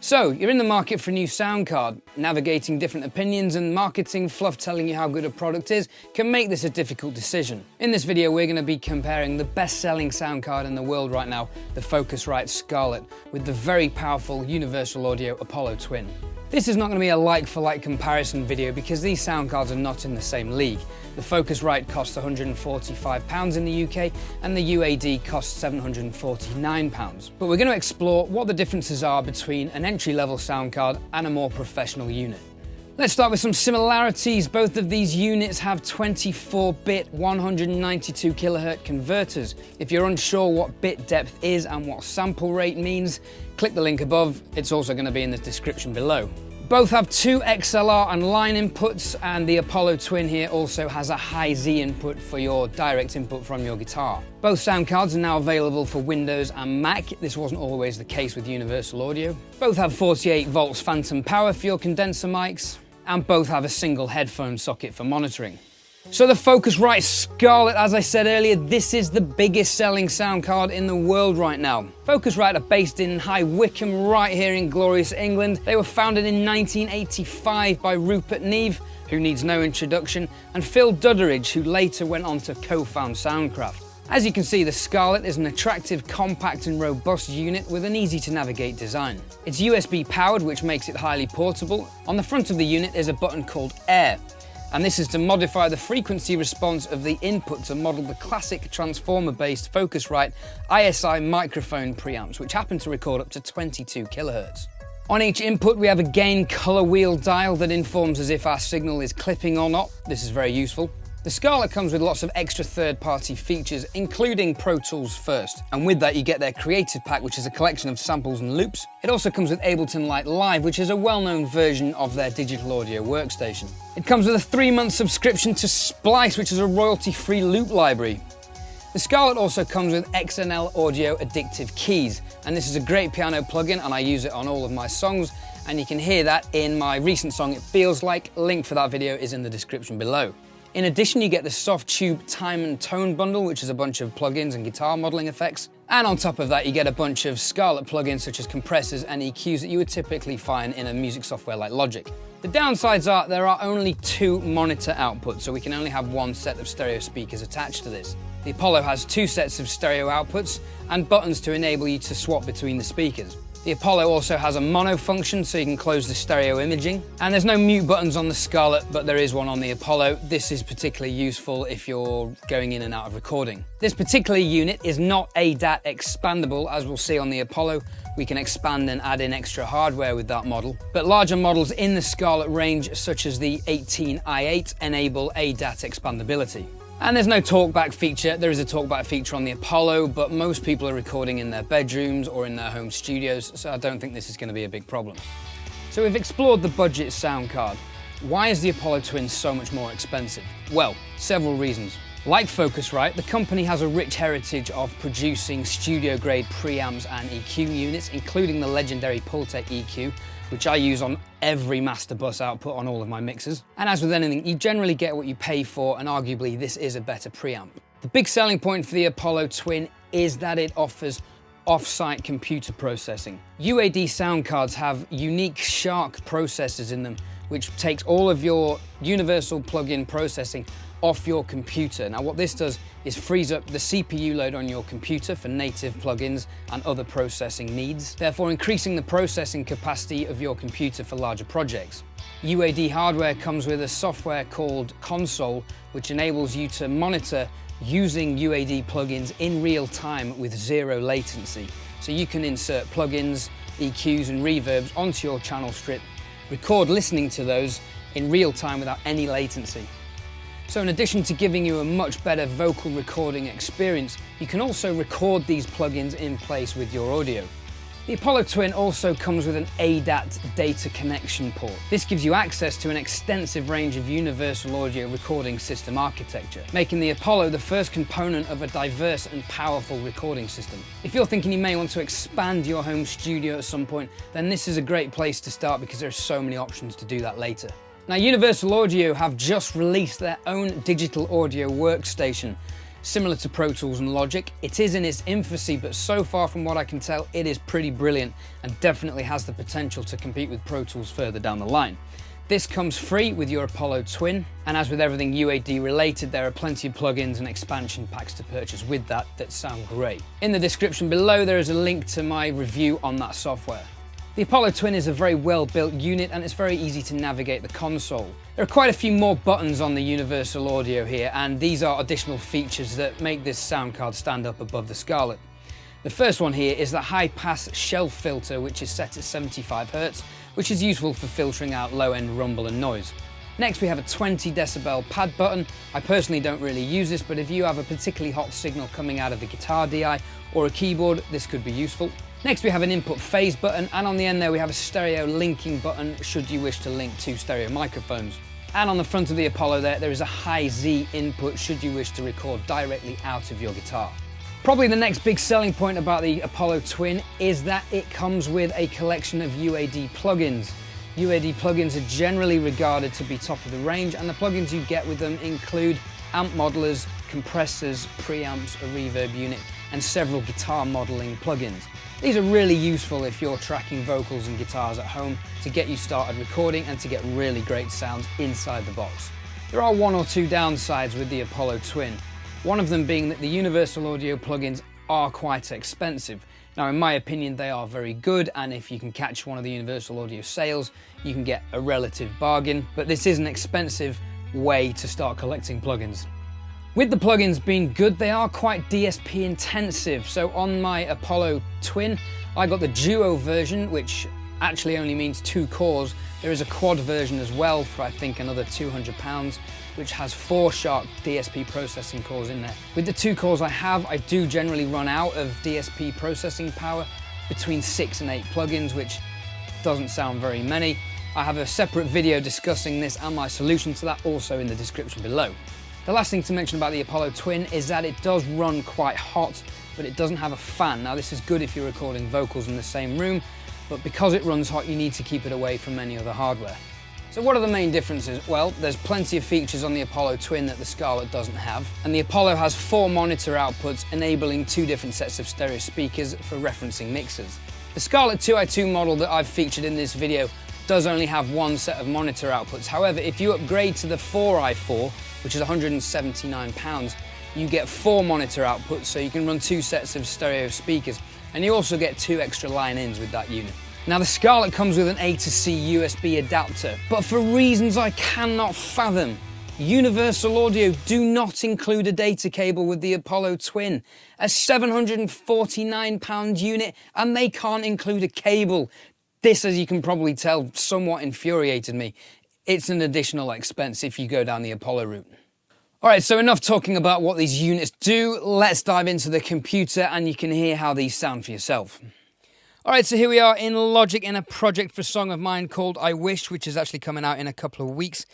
So, you're in the market for a new sound card. Navigating different opinions and marketing fluff telling you how good a product is can make this a difficult decision. In this video, we're going to be comparing the best-selling sound card in the world right now, the Focusrite Scarlett, with the very powerful Universal Audio Apollo Twin. This is not going to be a like-for-like comparison video because these sound cards are not in the same league. The Focusrite costs £145 in the UK and the UAD costs £749. But we're going to explore what the differences are between an entry-level sound card and a more professional unit. Let's start with some similarities. Both of these units have 24-bit 192 kHz converters. If you're unsure what bit depth is and what sample rate means, click the link above. It's also going to be in the description below. Both have two XLR and line inputs, and the Apollo Twin here also has a high Z input for your direct input from your guitar. Both sound cards are now available for Windows and Mac. This wasn't always the case with Universal Audio. Both have 48 volts phantom power for your condenser mics, and both have a single headphone socket for monitoring. So the Focusrite Scarlett, as I said earlier, this is the biggest selling sound card in the world right now. Focusrite are based in High Wycombe, right here in glorious England. They were founded in 1985 by Rupert Neve, who needs no introduction, and Phil Dudderidge, who later went on to co-found Soundcraft. As you can see, the Scarlett is an attractive, compact and robust unit with an easy-to-navigate design. It's USB powered, which makes it highly portable. On the front of the unit is a button called Air, and this is to modify the frequency response of the input to model the classic transformer-based Focusrite ISI microphone preamps, which happen to record up to 22 kHz. On each input, we have a gain color wheel dial that informs us if our signal is clipping or not. This is very useful. The Scarlett comes with lots of extra third-party features, including Pro Tools First, and with that you get their Creative Pack, which is a collection of samples and loops. It also comes with Ableton Lite Live, which is a well-known version of their digital audio workstation. It comes with a 3-month subscription to Splice, which is a royalty-free loop library. The Scarlett also comes with XNL Audio Addictive Keys, and this is a great piano plugin, and I use it on all of my songs, and you can hear that in my recent song It Feels Like. Link for that video is in the description below. In addition, you get the Soft-Tube Time and Tone bundle, which is a bunch of plugins and guitar modeling effects. And on top of that, you get a bunch of Scarlett plugins such as compressors and EQs that you would typically find in a music software like Logic. The downsides are there are only 2 monitor outputs, so we can only have 1 set of stereo speakers attached to this. The Apollo has 2 sets of stereo outputs and buttons to enable you to swap between the speakers. The Apollo also has a mono function, so you can close the stereo imaging. And there's no mute buttons on the Scarlett, but there is one on the Apollo. This is particularly useful if you're going in and out of recording. This particular unit is not ADAT expandable, as we'll see on the Apollo. We can expand and add in extra hardware with that model. But larger models in the Scarlett range, such as the 18i8, enable ADAT expandability. And there's no talkback feature. There is a talkback feature on the Apollo, but most people are recording in their bedrooms or in their home studios, so I don't think this is going to be a big problem. So we've explored the budget sound card. Why is the Apollo Twin so much more expensive? Well, several reasons. Like Focusrite, the company has a rich heritage of producing studio-grade preamps and EQ units, including the legendary Pultec EQ, which I use on every master bus output on all of my mixers. And as with anything, you generally get what you pay for, and arguably this is a better preamp. The big selling point for the Apollo Twin is that it offers off-site computer processing. UAD sound cards have unique Shark processors in them, which takes all of your universal plug-in processing off your computer. Now what this does is frees up the CPU load on your computer for native plugins and other processing needs, therefore increasing the processing capacity of your computer for larger projects. UAD hardware comes with a software called Console, which enables you to monitor using UAD plugins in real time with 0 latency. So you can insert plugins, EQs and reverbs onto your channel strip, record listening to those in real time without any latency. So in addition to giving you a much better vocal recording experience, you can also record these plugins in place with your audio. The Apollo Twin also comes with an ADAT data connection port. This gives you access to an extensive range of universal audio recording system architecture, making the Apollo the first component of a diverse and powerful recording system. If you're thinking you may want to expand your home studio at some point, then this is a great place to start because there are so many options to do that later. Now, Universal Audio have just released their own digital audio workstation, Similar to Pro Tools and Logic, it is in its infancy, but so far from what I can tell, it is pretty brilliant and definitely has the potential to compete with Pro Tools further down the line. This comes free with your Apollo Twin, and as with everything UAD related, there are plenty of plugins and expansion packs to purchase with that sound great. In the description below, there is a link to my review on that software. The Apollo Twin is a very well-built unit and it's very easy to navigate the console. There are quite a few more buttons on the Universal Audio here, and these are additional features that make this sound card stand up above the Scarlett. The first one here is the high-pass shelf filter, which is set at 75 Hz, which is useful for filtering out low-end rumble and noise. Next we have a 20 decibel pad button. I personally don't really use this, but if you have a particularly hot signal coming out of the guitar DI or a keyboard, this could be useful. Next we have an input phase button, and on the end there we have a stereo linking button should you wish to link two stereo microphones. And on the front of the Apollo there is a high Z input should you wish to record directly out of your guitar. Probably the next big selling point about the Apollo Twin is that it comes with a collection of UAD plugins. UAD plugins are generally regarded to be top of the range, and the plugins you get with them include amp modelers, compressors, preamps, a reverb unit, and several guitar modeling plugins. These are really useful if you're tracking vocals and guitars at home to get you started recording and to get really great sounds inside the box. There are one or two downsides with the Apollo Twin. One of them being that the Universal Audio plugins are quite expensive. Now, in my opinion, they are very good, and if you can catch one of the Universal Audio sales, you can get a relative bargain, but this is an expensive way to start collecting plugins. With the plugins being good, they are quite DSP intensive. So on my Apollo Twin, I got the Duo version, which actually only means 2 cores. There is a quad version as well for I think another £200, which has 4 sharp DSP processing cores in there. With the 2 cores I have, I do generally run out of DSP processing power between 6 and 8 plugins, which doesn't sound very many. I have a separate video discussing this and my solution to that also in the description below. The last thing to mention about the Apollo Twin is that it does run quite hot, but it doesn't have a fan. Now this is good if you're recording vocals in the same room, but because it runs hot, you need to keep it away from any other hardware. So what are the main differences? Well, there's plenty of features on the Apollo Twin that the Scarlett doesn't have, and the Apollo has 4 monitor outputs enabling 2 different sets of stereo speakers for referencing mixers. The Scarlett 2i2 model that I've featured in this video does only have 1 set of monitor outputs. However, if you upgrade to the 4i4, which is £179, you get 4 monitor outputs, so you can run 2 sets of stereo speakers, and you also get 2 extra line-ins with that unit. Now the Scarlett comes with an A to C USB adapter, but for reasons I cannot fathom, Universal Audio do not include a data cable with the Apollo Twin, a £749 unit, and they can't include a cable. This, as you can probably tell, somewhat infuriated me. It's an additional expense if you go down the Apollo route. All right, so enough talking about what these units do. Let's dive into the computer and you can hear how these sound for yourself. All right, so here we are in Logic in a project for a song of mine called I Wish, which is actually coming out in a couple of weeks.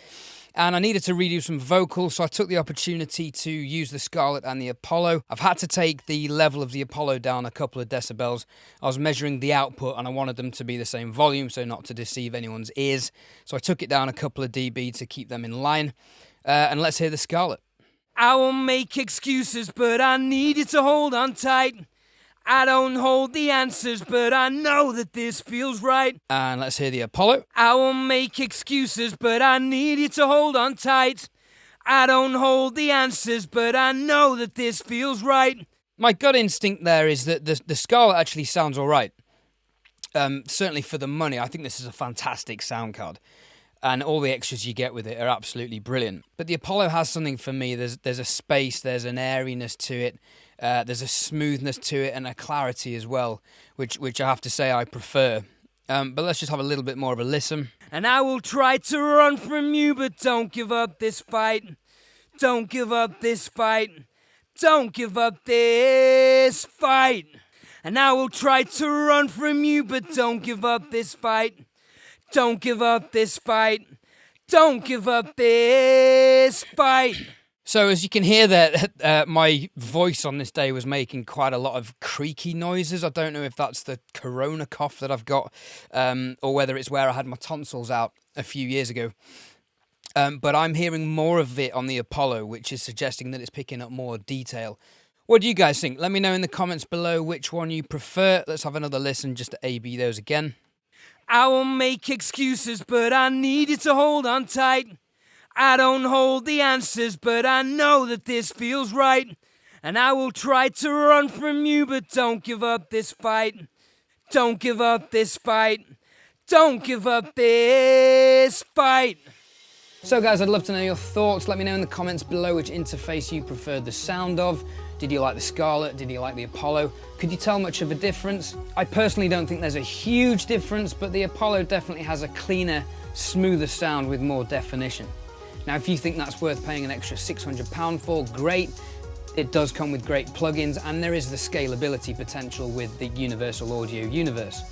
And I needed to redo some vocals, so I took the opportunity to use the Scarlett and the Apollo. I've had to take the level of the Apollo down a couple of decibels. I was measuring the output and I wanted them to be the same volume, so not to deceive anyone's ears. So I took it down a couple of dB to keep them in line. And let's hear the Scarlett. I won't make excuses, but I need you to hold on tight. I don't hold the answers, but I know that this feels right. And let's hear the Apollo. I won't make excuses, but I need you to hold on tight. I don't hold the answers, but I know that this feels right. My gut instinct there is that the Scarlett actually sounds all right. Certainly for the money, I think this is a fantastic sound card. And all the extras you get with it are absolutely brilliant. But the Apollo has something for me. There's a space, there's an airiness to it. There's a smoothness to it and a clarity as well, which I have to say I prefer. But let's just have a little bit more of a listen. And I will try to run from you, but don't give up this fight. Don't give up this fight. Don't give up this fight. And I will try to run from you, but don't give up this fight. Don't give up this fight. Don't give up this fight. So as you can hear there, my voice on this day was making quite a lot of creaky noises. I don't know if that's the corona cough that I've got, or whether it's where I had my tonsils out a few years ago. but I'm hearing more of it on the Apollo, which is suggesting that it's picking up more detail. What do you guys think? Let me know in the comments below which one you prefer. Let's have another listen just to A/B those again. I won't make excuses, but I need you to hold on tight. I don't hold the answers, but I know that this feels right. And I will try to run from you, but don't give up this fight. Don't give up this fight. Don't give up this fight. So guys, I'd love to know your thoughts. Let me know in the comments below which interface you preferred the sound of. Did you like the Scarlett? Did you like the Apollo? Could you tell much of a difference? I personally don't think there's a huge difference, but the Apollo definitely has a cleaner, smoother sound with more definition. Now, if you think that's worth paying an extra £600 for, great. It does come with great plugins, and there is the scalability potential with the Universal Audio universe.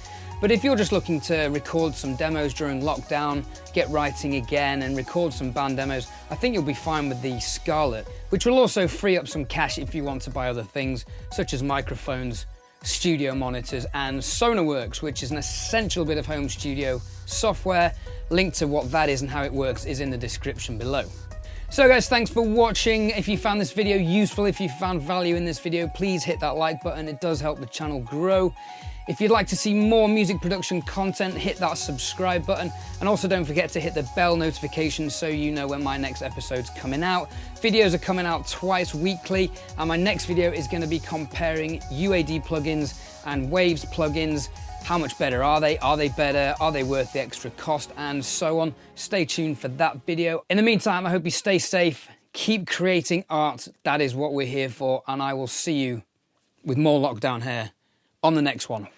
But if you're just looking to record some demos during lockdown, get writing again and record some band demos, I think you'll be fine with the Scarlett, which will also free up some cash if you want to buy other things, such as microphones, studio monitors, and Sonarworks, which is an essential bit of home studio software. Link to what that is and how it works is in the description below. So guys, thanks for watching. If you found this video useful, if you found value in this video, please hit that like button. It does help the channel grow. If you'd like to see more music production content, hit that subscribe button. And also don't forget to hit the bell notification so you know when my next episode's coming out. Videos are coming out twice weekly, and my next video is going to be comparing UAD plugins and Waves plugins. How much better are they? Are they better? Are they worth the extra cost? And so on. Stay tuned for that video. In the meantime, I hope you stay safe, keep creating art. That is what we're here for. And I will see you with more lockdown hair on the next one.